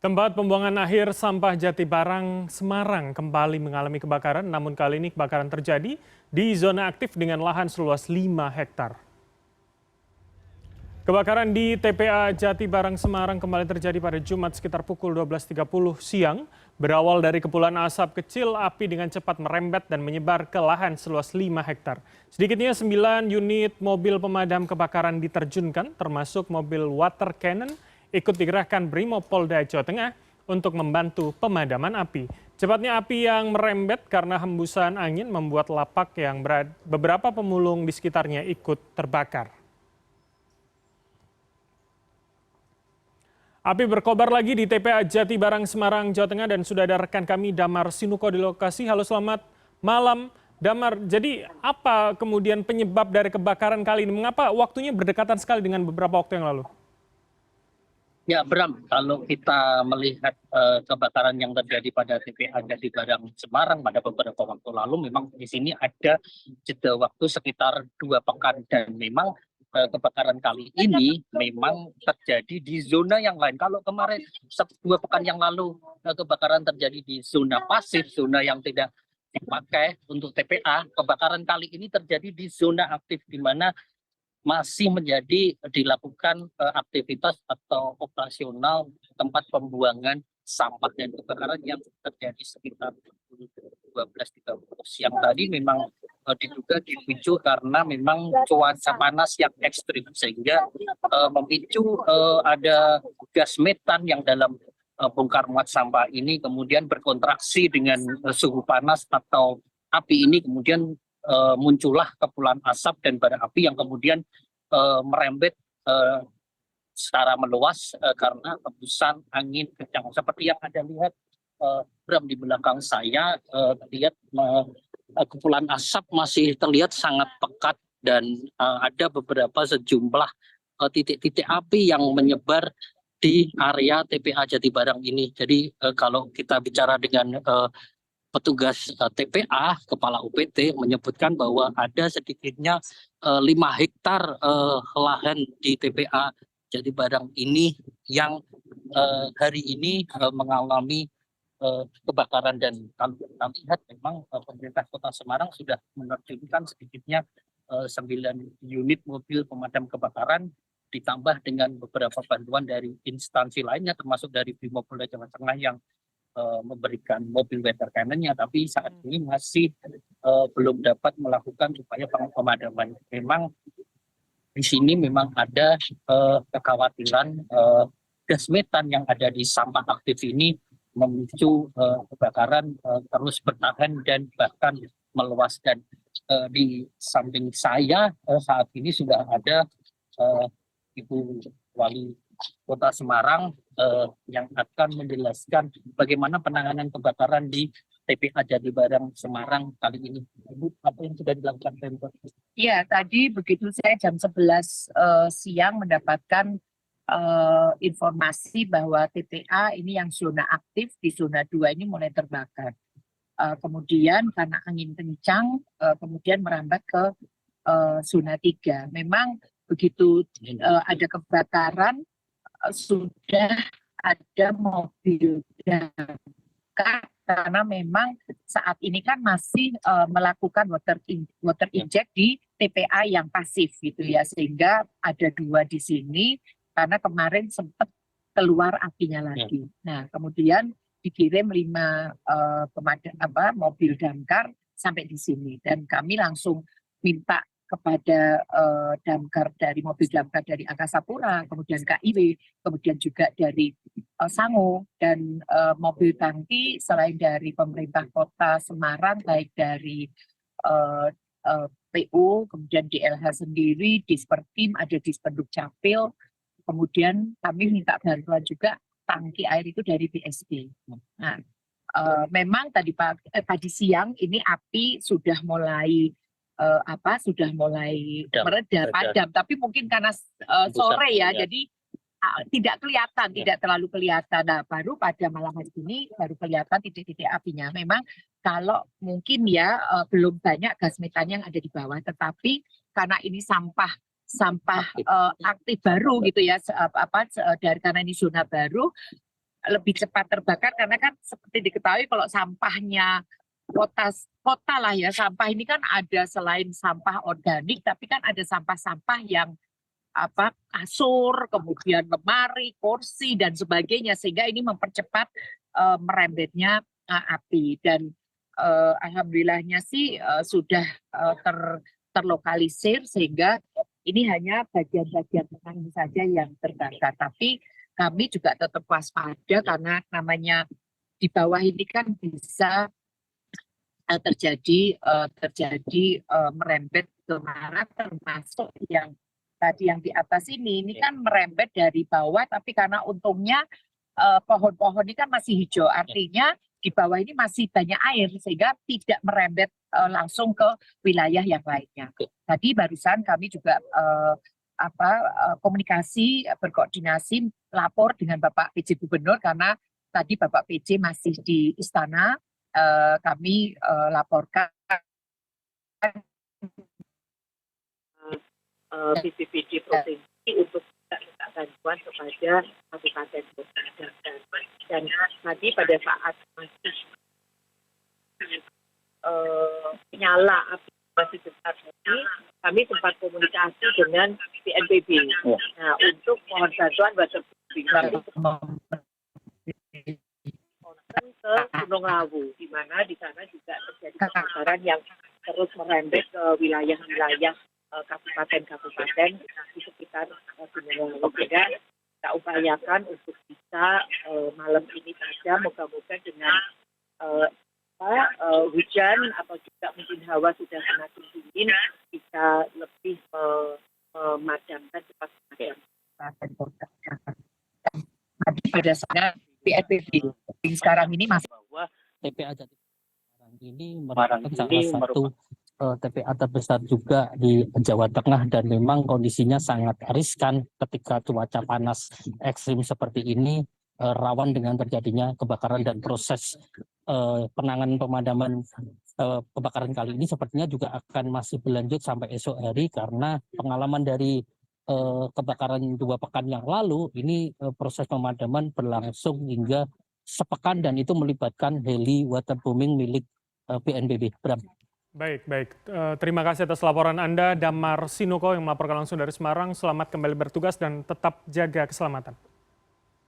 Tempat pembuangan akhir sampah Jatibarang, Semarang kembali mengalami kebakaran, namun kali ini kebakaran terjadi di zona aktif dengan lahan seluas 5 hektar. Kebakaran di TPA Jatibarang, Semarang kembali terjadi pada Jumat sekitar pukul 12.30 siang. Berawal dari kepulan asap kecil, api dengan cepat merembet dan menyebar ke lahan seluas 5 hektar. Sedikitnya 9 unit mobil pemadam kebakaran diterjunkan, termasuk mobil water cannon, ikut dikerahkan Brimopolda Jawa Tengah untuk membantu pemadaman api. Cepatnya api yang merembet karena hembusan angin membuat lapak yang beberapa pemulung di sekitarnya ikut terbakar. Api berkobar lagi di TPA Jatibarang, Semarang, Jawa Tengah dan sudah ada rekan kami Damar Sinuko di lokasi. Halo, selamat malam Damar. Jadi apa kemudian penyebab dari kebakaran kali ini? Mengapa waktunya berdekatan sekali dengan beberapa waktu yang lalu? Ya, Bram, kalau kita melihat kebakaran yang terjadi pada TPA Jatibarang Semarang pada beberapa waktu lalu, memang di sini ada jeda waktu sekitar 2 pekan dan memang kebakaran kali ini memang terjadi di zona yang lain. Kalau kemarin 2 pekan yang lalu kebakaran terjadi di zona pasif, zona yang tidak dipakai untuk TPA, kebakaran kali ini terjadi di zona aktif di mana masih menjadi dilakukan aktivitas atau operasional tempat pembuangan sampah dan kebakaran yang terjadi sekitar 12.30 siang tadi memang diduga dipicu karena memang cuaca panas yang ekstrim sehingga memicu ada gas metan yang dalam bongkar muat sampah ini kemudian berkontraksi dengan suhu panas atau api ini kemudian muncullah kepulan asap dan bara api yang kemudian merembet secara meluas karena hembusan angin kencang. Seperti yang Anda lihat, Bram, di belakang saya, terlihat kepulan asap masih terlihat sangat pekat dan ada beberapa sejumlah titik-titik api yang menyebar di area TPA Jatibarang ini. Jadi kalau kita bicara dengan petugas TPA, Kepala UPT menyebutkan bahwa ada sedikitnya 5 hektar lahan di TPA Jatibarang ini yang hari ini mengalami kebakaran dan kalau kita lihat memang pemerintah Kota Semarang sudah menerjunkan sedikitnya 9 unit mobil pemadam kebakaran ditambah dengan beberapa bantuan dari instansi lainnya termasuk dari Brimopolda Jawa Tengah yang memberikan mobil water cannon-nya, tapi saat ini masih belum dapat melakukan upaya pemadaman. Memang di sini memang ada kekhawatiran gas metan yang ada di sampah aktif ini memicu kebakaran terus bertahan dan bahkan meluas. Dan di samping saya saat ini sudah ada Ibu Wali Kota Semarang yang akan menjelaskan bagaimana penanganan kebakaran di TPA Jatibarang Semarang kali ini. Ibu, apa yang sudah dilakukan Pemkot? Iya, tadi begitu saya jam 11 siang mendapatkan informasi bahwa TPA ini yang zona aktif di zona 2 ini mulai terbakar. Kemudian karena angin kencang, kemudian merambat ke zona 3. Memang begitu ada kebakaran, sudah ada mobil damkar karena memang saat ini kan masih melakukan water inject di TPA yang pasif gitu ya, sehingga ada 2 di sini karena kemarin sempat keluar apinya lagi. Nah, kemudian dikirim 5 mobil damkar sampai di sini dan kami langsung minta kepada damkar dari mobil damkar dari Angkasa Pura, kemudian KIW, kemudian juga dari Sango dan mobil tangki selain dari pemerintah Kota Semarang, baik dari PU, kemudian DLH sendiri, Dispertim, ada Dispenduk Capil, kemudian kami minta bantuan juga tangki air itu dari BSD. Nah, memang tadi siang ini api sudah mulai mereda, padam, tapi mungkin karena sore ya, jadi tidak kelihatan, tidak terlalu kelihatan. Nah, baru pada malam hari ini baru kelihatan titik-titik apinya. Memang kalau mungkin ya belum banyak gas metan yang ada di bawah, tetapi karena ini sampah aktif baru gitu ya, karena ini zona baru, lebih cepat terbakar karena kan seperti diketahui kalau sampahnya kota lah ya, sampah ini kan ada selain sampah organik tapi kan ada sampah-sampah yang kasur, kemudian lemari, kursi dan sebagainya, sehingga ini mempercepat merembetnya api. Dan alhamdulillahnya sih sudah terlokalisir, sehingga ini hanya bagian-bagian tengah ini saja yang terbakar. Tapi kami juga tetap waspada karena namanya di bawah ini kan bisa terjadi merembet ke mana, termasuk yang tadi yang di atas ini kan merembet dari bawah, tapi karena untungnya pohon-pohon ini kan masih hijau, artinya di bawah ini masih banyak air sehingga tidak merembet langsung ke wilayah yang lainnya. Tadi barusan kami juga komunikasi, berkoordinasi, lapor dengan Bapak PJ Gubernur karena tadi Bapak PJ masih di istana, kami laporkan BPBD provinsi untuk minta bantuan kepada kabupaten kota. Dan tadi pada saat masih nyala api masih besar tadi, kami sempat komunikasi dengan BNPB. Nah, untuk mohon bantuan waterproofing ke Gunung Lawu, di mana di sana juga terjadi kebakaran yang terus merembet ke wilayah-wilayah kabupaten-kabupaten di sekitar Gunung Lawu. Sehingga kita upayakan untuk bisa malam ini saja, moga-moga dengan hujan atau juga mungkin hawa sudah semakin dingin, bisa lebih memadamkan cepat memadamkan. Pada saat BNPB sekarang ini masih bahwa TPA Jatibarang ini merupakan salah satu TPA terbesar juga di Jawa Tengah, dan memang kondisinya sangat riskan ketika cuaca panas ekstrim seperti ini, rawan dengan terjadinya kebakaran, dan proses penanganan pemadaman kebakaran kali ini sepertinya juga akan masih berlanjut sampai esok hari, karena pengalaman dari kebakaran 2 pekan yang lalu ini proses pemadaman berlangsung hingga sepekan, dan itu melibatkan heli waterbombing milik BNPB. Bram. Baik. Terima kasih atas laporan Anda, Damar Sinuko yang melaporkan langsung dari Semarang. Selamat kembali bertugas dan tetap jaga keselamatan.